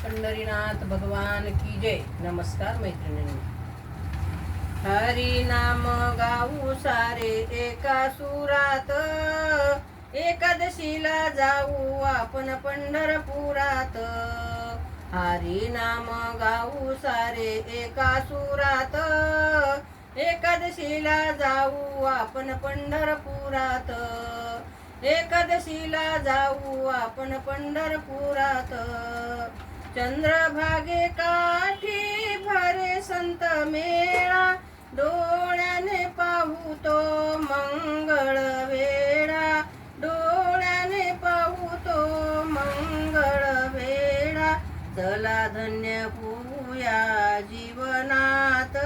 पंढरीनाथ भगवान की जय. नमस्कार मैत्रिणींनो. हरी नाम गाऊ सारे एका सुरात, एकादशीला जाऊ आपण पंढरपुरात. हरी नाम गाऊ सारे एका सुरात, एकादशीला जाऊ आपण पंढरपुरात. एकादशीला जाऊ आपण पंढरपुरात. चंद्रभागे काठी भरे संत मेळा, डोळ्याने पाहू तो मंगळ वेळा. डोळ्याने पाहू तो मंगळ वेळा. चला धन्य होऊया जीवनात,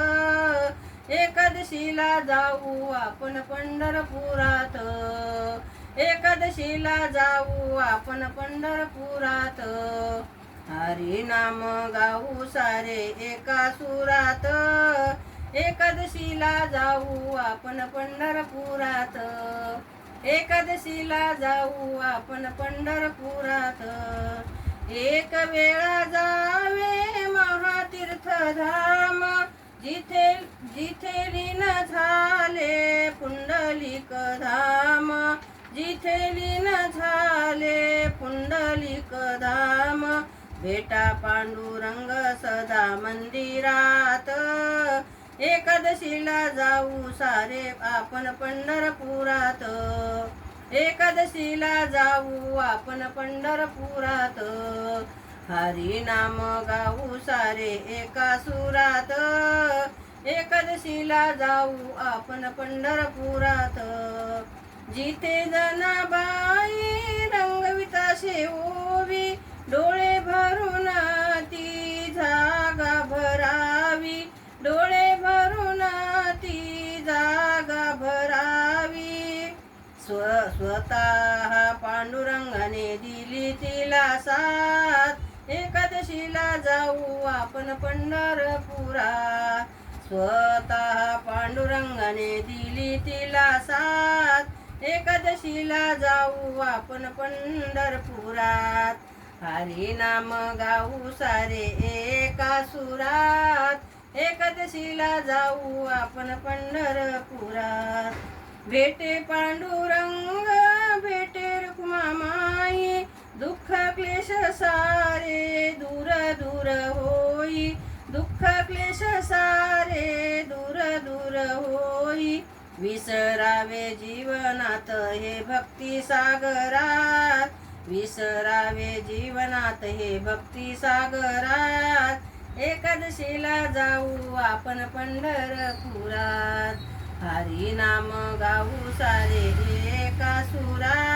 एकादशीला जाऊ आपण पंढरपुरात. एकादशीला जाऊ आपण पंढरपुरात. हरी नाम गाऊ सारे एका सुरात, एकादशीला जाऊ आपण पंढरपुरात. एकादशीला जाऊ आपण पंढरपुरात. एक वेळा जावे महातीर्थ धाम, जिथे जिथे लीन झाले पुंडलिक धाम. जिथे लीन झाले पुंडलिक धाम. भेटा पांडुरंग सदा मंदिरात. एकादशीला जाऊ सारे आपण पंढरपुरात. एकादशीला जाऊ आपण पंढरपुरात. हरी नाम गाऊ सारे एका सुरात, एकादशीला जाऊ आपण पंढरपुरात. जिथे जनाबाई रंगविता शेवोवी, डोळे भरून ती जागा भरावी. डोळे भरून ती जागा भरावी. स्वतः पांडुरंगाने दिली तिला साथ, एकादशीला जाऊ आपण पंढरपुरात. स्वतः पांडुरंगाने दिली तिला साथ, एकादशीला जाऊ आपण पंढरपुरात. हरी नाम गाऊ सारे एका सुरात, एकादशीला जाऊ आपण पंढरपुरात. भेटे पांडुरंग भेटे रुक्मामाई, दुःख क्लेश सारे दूर दूर होई. दुःख क्लेश सारे दूर दूर होई. विसरावे जीवनात हे भक्ती सागरात. विसरावे जीवनात हे भक्ती सागरात. एकादशीला जाऊ आपण पंढरपुरात. हरी नाम गाऊ सारे एका सुरात,